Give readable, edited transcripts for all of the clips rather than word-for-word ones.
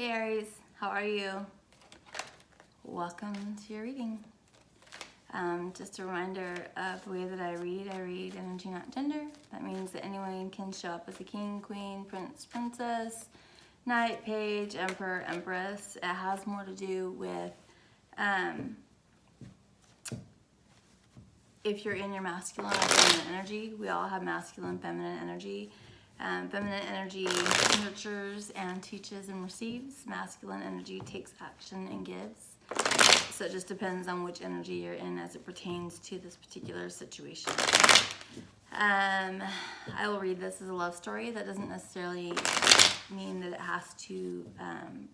Hey Aries, how are you? Welcome to your reading. Just a reminder of the way that I read energy, not gender. That means that anyone can show up as a king, queen, prince, princess, knight, page, emperor, empress. It has more to do with if you're in your masculine or feminine energy. We all have masculine, feminine energy. Feminine energy nurtures and teaches and receives. Masculine energy takes action and gives. So it just depends on which energy you're in as it pertains to this particular situation. I will read this as a love story. That doesn't necessarily mean that it has to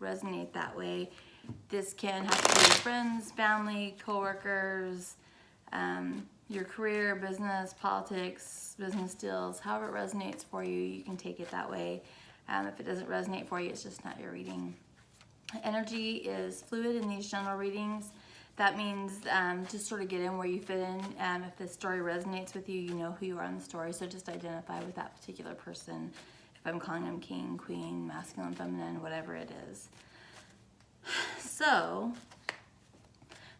resonate that way. This can have to do with friends, family, coworkers, your career, business, politics, business deals. However it resonates for you, you can take it that way. If it doesn't resonate for you, it's just not your reading. Energy is fluid in these general readings. That means just sort of get in where you fit in. If the story resonates with you, you know who you are in the story, so just identify with that particular person. If I'm calling them king, queen, masculine, feminine, whatever it is. So,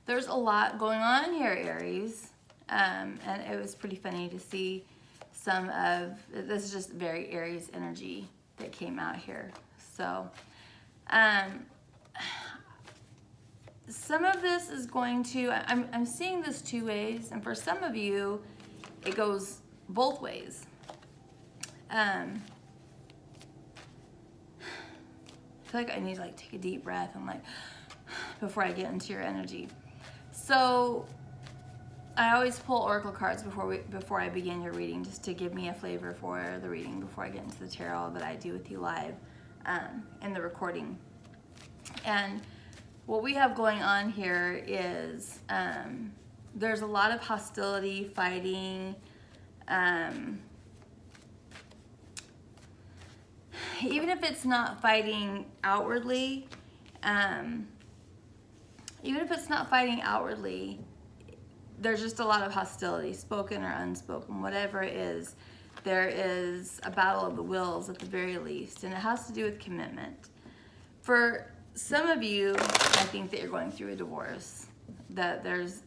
there's a lot going on here, Aries. And it was pretty funny to see some of, this is just very Aries energy that came out here. So, some of this is going to, I'm seeing this two ways, and for some of you, it goes both ways. I feel like I need to take a deep breath and before I get into your energy. So, I always pull oracle cards before I begin your reading, just to give me a flavor for the reading before I get into the tarot that I do with you live in the recording. And what we have going on here is there's a lot of hostility, fighting, even if it's not fighting outwardly, there's just a lot of hostility, spoken or unspoken, whatever it is. There is a battle of the wills at the very least, and it has to do with commitment. For some of you, I think that you're going through a divorce, that there's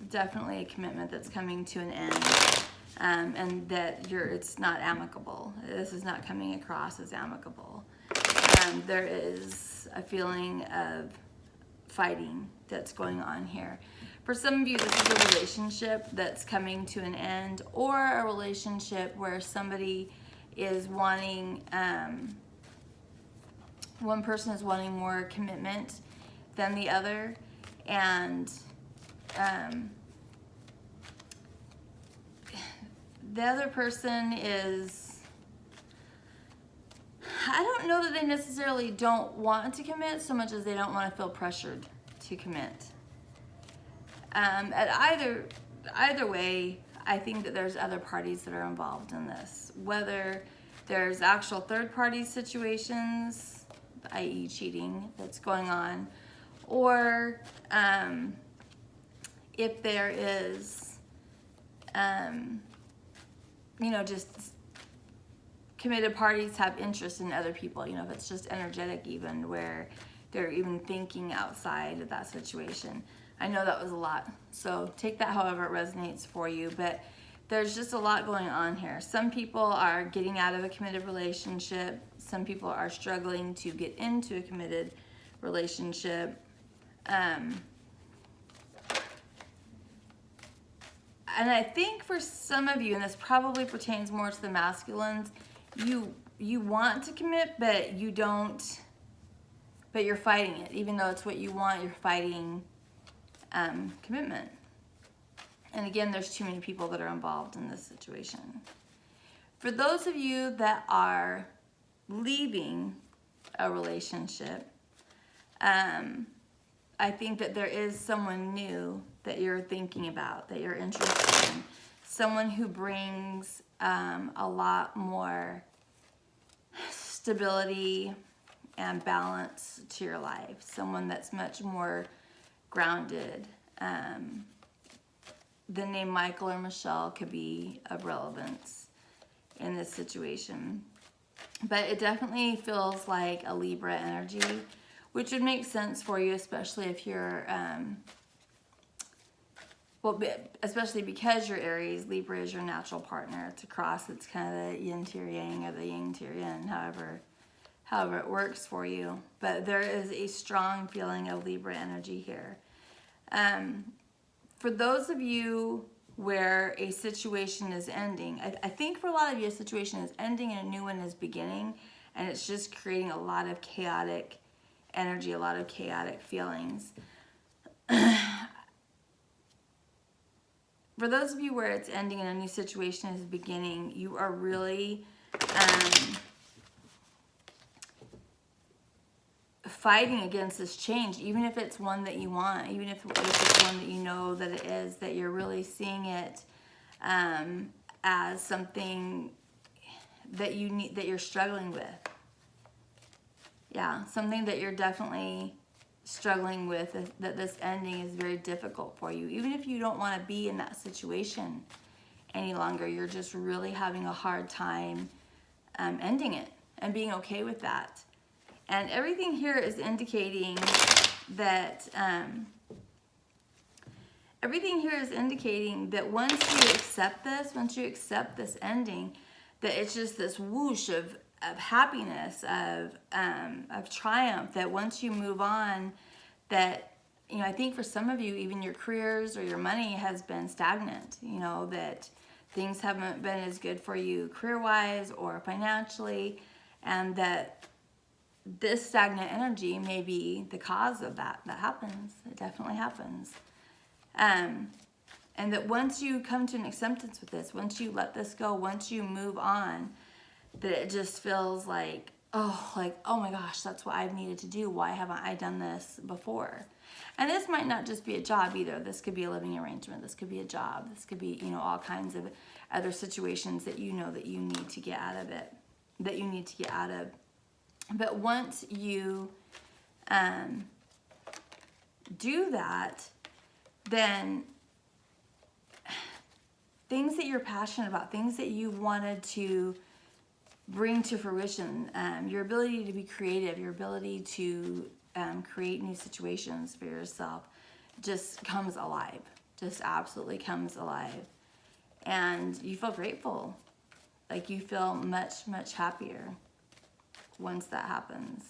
definitely a commitment that's coming to an end, and that it's not amicable. This is not coming across as amicable. There is a feeling of fighting that's going on here. For some of you, this is a relationship that's coming to an end, or a relationship where somebody is wanting, one person is wanting more commitment than the other, and the other person is, I don't know that they necessarily don't want to commit so much as they don't want to feel pressured to commit. At either way, I think that there's other parties that are involved in this. Whether there's actual third-party situations, i.e. cheating, that's going on, or if there is, just committed parties have interest in other people, if it's just energetic even, where they're even thinking outside of that situation. I know that was a lot, so take that however it resonates for you, but there's just a lot going on here. Some people are getting out of a committed relationship. Some people are struggling to get into a committed relationship. And I think for some of you, and this probably pertains more to the masculines, you want to commit, but you don't, but you're fighting it. Even though it's what you want, you're fighting commitment. And again, there's too many people that are involved in this situation. For those of you that are leaving a relationship, I think that there is someone new that you're thinking about, that you're interested in. Someone who brings a lot more stability and balance to your life. Someone that's much more grounded. The name Michael or Michelle could be of relevance in this situation. But it definitely feels like a Libra energy, which would make sense for you, especially if you're, well, especially because you're Aries. Libra is your natural partner. It's a cross. It's kind of the yin to your yang, or the yang to your yin, however it works for you. But there is a strong feeling of Libra energy here. For those of you where a situation is ending, I think for a lot of you, a situation is ending and a new one is beginning, and it's just creating a lot of chaotic energy, a lot of chaotic feelings. For those of you where it's ending and a new situation is beginning, you are really fighting against this change, even if it's one that you want, even if it's one that you know that it is, that you're really seeing it as something that you need, that you're struggling with. Yeah, something that you're definitely struggling with, that this ending is very difficult for you. Even if you don't want to be in that situation any longer, you're just really having a hard time ending it and being okay with that. And everything here is indicating that once you accept this ending, that it's just this whoosh of happiness, of triumph, that once you move on, that, you know, I think for some of you, even your careers or your money has been stagnant, you know, that things haven't been as good for you career-wise or financially, and that this stagnant energy may be the cause of that. That happens. It definitely happens. And that once you come to an acceptance with this, once you let this go, once you move on, that it just feels like, oh my gosh, that's what I've needed to do. Why haven't I done this before? And this might not just be a job either. This could be a living arrangement. This could be a job. This could be, you know, all kinds of other situations that you know that you need to get out of it, that you need to get out of. But once you do that, then things that you're passionate about, things that you wanted to bring to fruition, your ability to be creative, your ability to create new situations for yourself, just comes alive, just absolutely comes alive. And you feel grateful, like you feel much, much happier once that happens.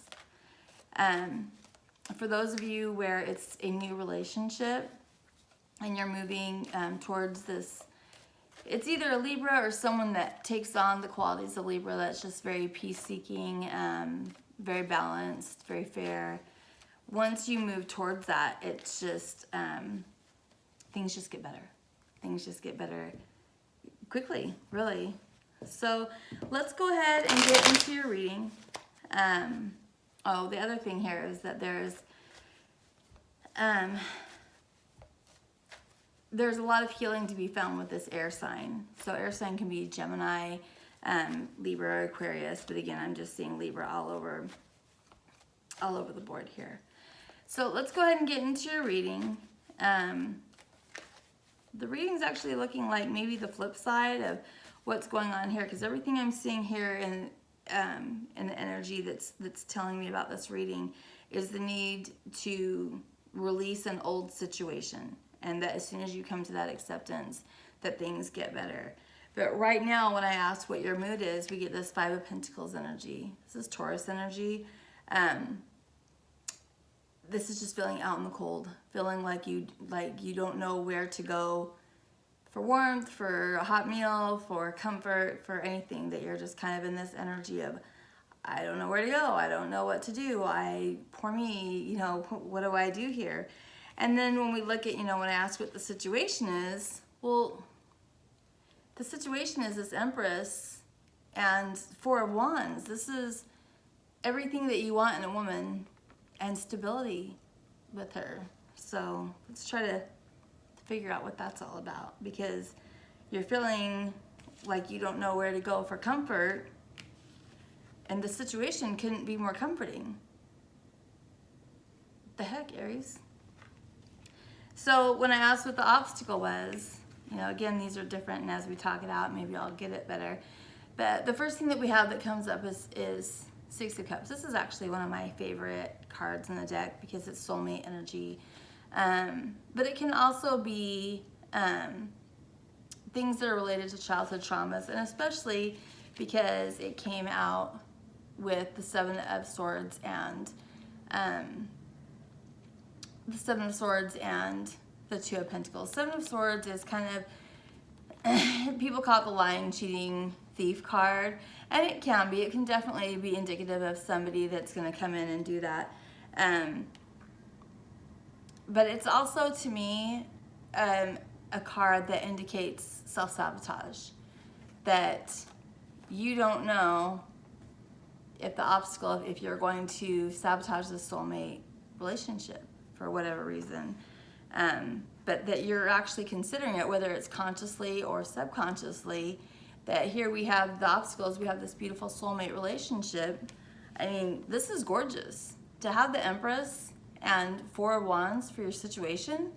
For those of you where it's a new relationship and you're moving towards this, it's either a Libra or someone that takes on the qualities of Libra, that's just very peace-seeking, very balanced, very fair. Once you move towards that, it's just, things just get better. Things just get better quickly, really. So let's go ahead and get into your reading. Oh, the other thing here is that there's a lot of healing to be found with this air sign. So air sign can be Gemini, Libra, Aquarius, but again, I'm just seeing Libra all over the board here. So let's go ahead and get into your reading. The reading's actually looking like maybe the flip side of what's going on here, because everything I'm seeing here in the energy that's telling me about this reading is the need to release an old situation, and that as soon as you come to that acceptance, that things get better. But right now, when I ask what your mood is, we get this Five of Pentacles energy. This is Taurus energy. This is just feeling out in the cold, feeling like you don't know where to go for warmth, for a hot meal, for comfort, for anything, that you're just kind of in this energy of, I don't know where to go, I don't know what to do, poor me, you know, what do I do here? And then when we look at, you know, when I ask what the situation is, well, the situation is this Empress and Four of Wands. This is everything that you want in a woman, and stability with her. So let's try to figure out what that's all about, because you're feeling like you don't know where to go for comfort, and the situation couldn't be more comforting. What the heck, Aries? So when I asked what the obstacle was, you know, again, these are different, and as we talk it out, maybe I'll get it better. But the first thing that we have that comes up is Six of Cups. This is actually one of my favorite cards in the deck because it's soulmate energy. But it can also be things that are related to childhood traumas, and especially because it came out with the Seven of Swords and the Seven of Swords and the Two of Pentacles. Seven of Swords is kind of, people call it the lying, cheating, thief card, and it can be. It can definitely be indicative of somebody that's going to come in and do that. But it's also, to me, a card that indicates self-sabotage. That you don't know if the obstacle, if you're going to sabotage the soulmate relationship for whatever reason. But that you're actually considering it, whether it's consciously or subconsciously, that here we have the obstacles, we have this beautiful soulmate relationship. I mean, this is gorgeous. To have the Empress and Four of Wands for your situation,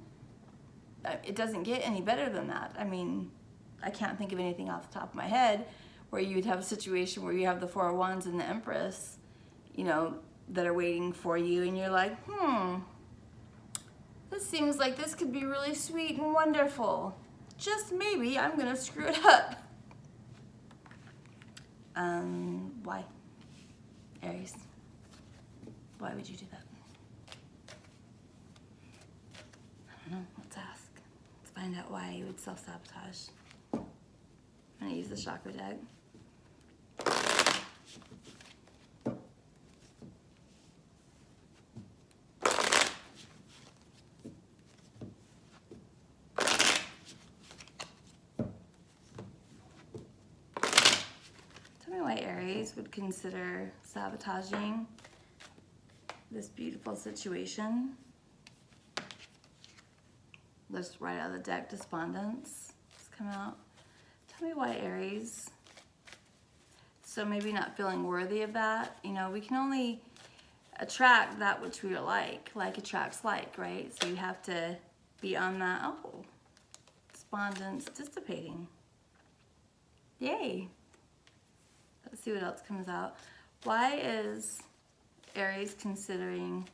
it doesn't get any better than that. I mean, I can't think of anything off the top of my head where you'd have a situation where you have the Four of Wands and the Empress, you know, that are waiting for you, and you're like, this seems like this could be really sweet and wonderful. Just maybe I'm gonna screw it up. Why? Aries, why would you do that? I don't know, let's ask. Let's find out why you would self-sabotage. I'm gonna use the chakra deck. Tell me why Aries would consider sabotaging this beautiful situation. Let's write out of the deck, Despondence. Let's come out. Tell me why Aries. So maybe not feeling worthy of that. You know, we can only attract that which we are like attracts like, right? So you have to be on that, oh, despondence dissipating. Yay. Let's see what else comes out. Why is Aries considering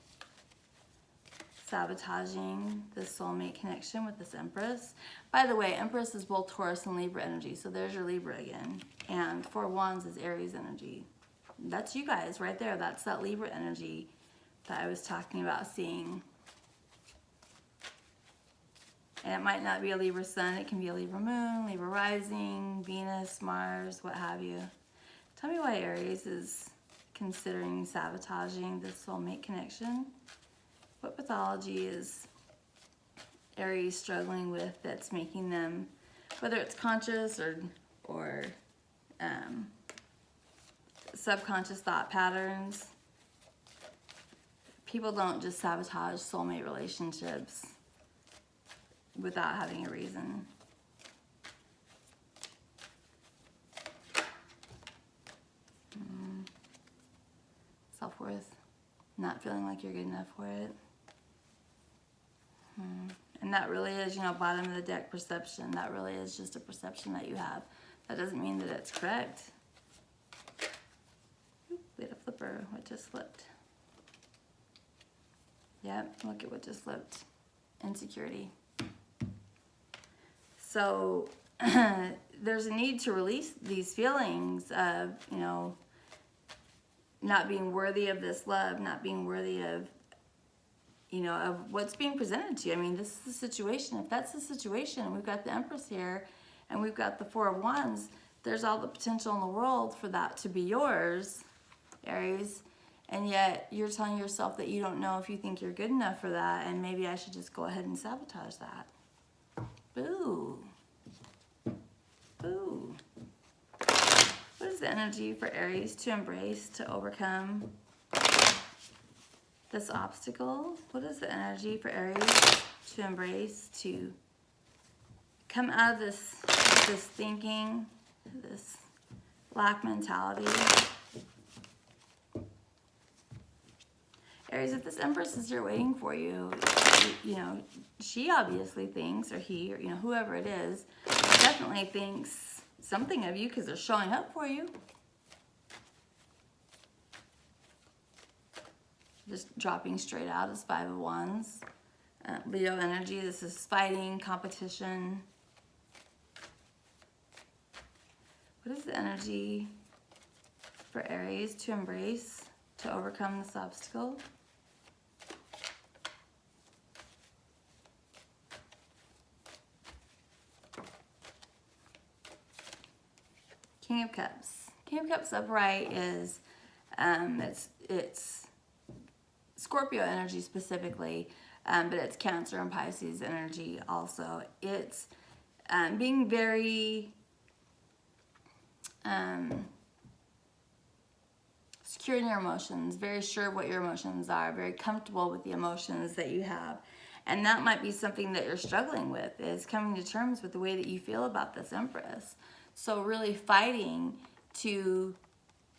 sabotaging the soulmate connection with this Empress? By the way, Empress is both Taurus and Libra energy, so there's your Libra again. And Four of Wands is Aries energy. That's you guys right there. That's that Libra energy that I was talking about seeing. And it might not be a Libra sun. It can be a Libra moon, Libra rising, Venus, Mars, what have you. Tell me why Aries is considering sabotaging this soulmate connection. What pathology is Aries struggling with that's making them, whether it's conscious or subconscious thought patterns? People don't just sabotage soulmate relationships without having a reason. Self-worth, not feeling like you're good enough for it. And that really is, you know, bottom of the deck perception. That really is just a perception that you have. That doesn't mean that it's correct. Oop, we had a flipper. What just flipped? Yep, look at what just flipped. Insecurity. So there's a need to release these feelings of, you know, not being worthy of this love, not being worthy of, you know, of what's being presented to you. I mean, this is the situation. If that's the situation, we've got the Empress here, and we've got the Four of Wands, there's all the potential in the world for that to be yours, Aries, and yet you're telling yourself that you don't know if you think you're good enough for that, and maybe I should just go ahead and sabotage that. Boo. Boo. What is the energy for Aries to embrace, to overcome this obstacle? What is the energy for Aries to embrace, to come out of this thinking, this lack mentality? Aries, if this Empress is here waiting for you, you know, she obviously thinks, or he, or, you know, whoever it is, definitely thinks something of you because they're showing up for you. Just dropping straight out is Five of Wands. Leo energy, this is fighting, competition. What is the energy for Aries to embrace, to overcome this obstacle? King of Cups. King of Cups upright is, it's Scorpio energy specifically, but it's Cancer and Pisces energy also. It's being very secure in your emotions, very sure what your emotions are, very comfortable with the emotions that you have. And that might be something that you're struggling with, is coming to terms with the way that you feel about this Empress. So really fighting to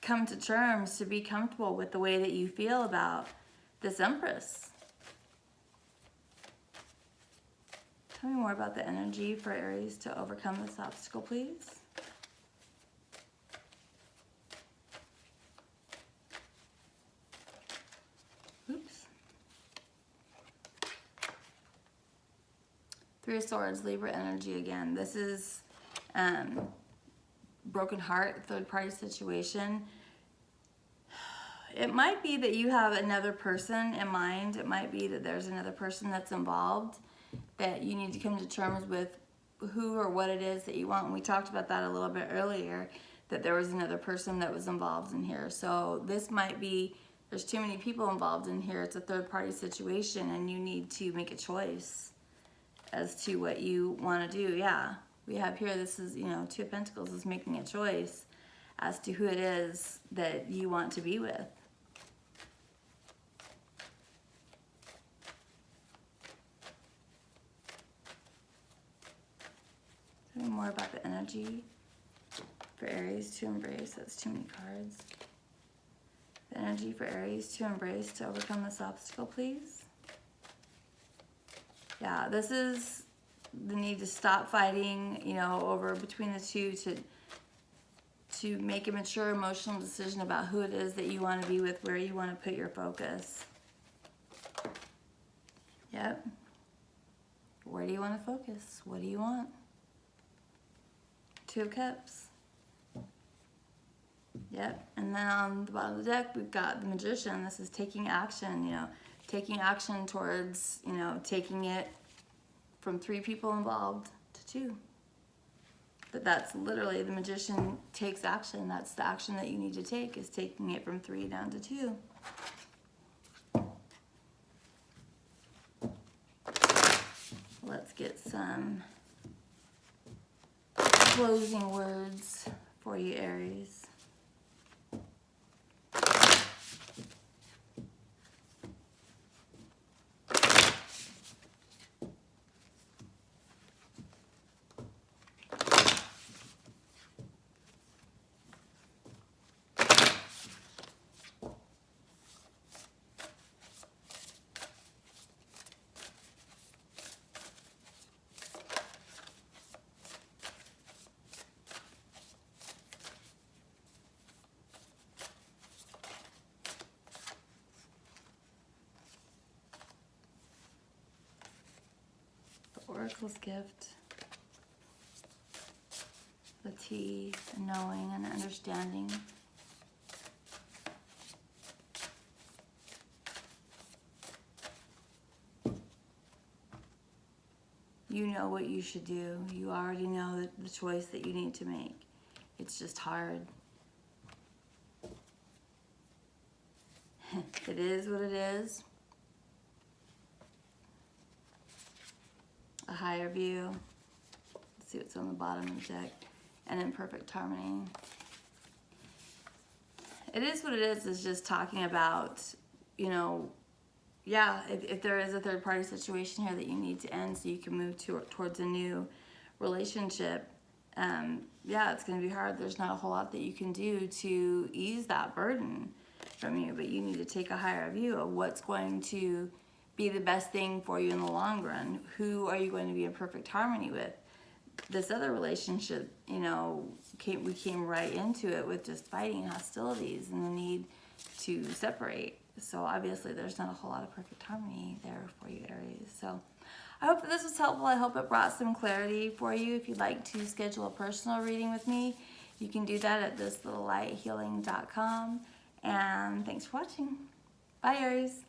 come to terms, to be comfortable with the way that you feel about this Empress. Tell me more about the energy for Aries to overcome this obstacle, please. Oops. Three of Swords, Libra energy again. This is broken heart, third party situation. It might be that you have another person in mind. It might be that there's another person that's involved that you need to come to terms with who or what it is that you want. And we talked about that a little bit earlier, that there was another person that was involved in here. So this might be, there's too many people involved in here. It's a third party situation and you need to make a choice as to what you want to do. Yeah, we have here, this is, you know, Two of Pentacles is making a choice as to who it is that you want to be with. Tell me more about the energy for Aries to embrace. That's too many cards. The energy for Aries to embrace, to overcome this obstacle, please. Yeah, this is the need to stop fighting, you know, over between the two, to make a mature emotional decision about who it is that you want to be with, where you want to put your focus. Yep. Where do you want to focus? What do you want? Two of Cups. Yep. And then on the bottom of the deck, we've got the Magician. This is taking action, you know, taking action towards, you know, taking it from 3 people involved to 2. But that's literally, the Magician takes action. That's the action that you need to take, is taking it from 3 down to 2. Let's get some closing words for you, Aries. Oracle's gift, the tea, the knowing and the understanding. You know what you should do. You already know the choice that you need to make. It's just hard. It is what it is. A higher view. Let's see what's on the bottom of the deck. And in perfect harmony. It is what it is just talking about, you know, yeah, if there is a third party situation here that you need to end so you can move towards a new relationship, yeah, it's going to be hard. There's not a whole lot that you can do to ease that burden from you, but you need to take a higher view of what's going to be the best thing for you in the long run. Who are you going to be in perfect harmony with? This other relationship, you know, we came right into it with just fighting and hostilities and the need to separate. So obviously there's not a whole lot of perfect harmony there for you, Aries. So I hope that this was helpful. I hope it brought some clarity for you. If you'd like to schedule a personal reading with me, you can do that at thislittlelighealing.com. And thanks for watching. Bye, Aries.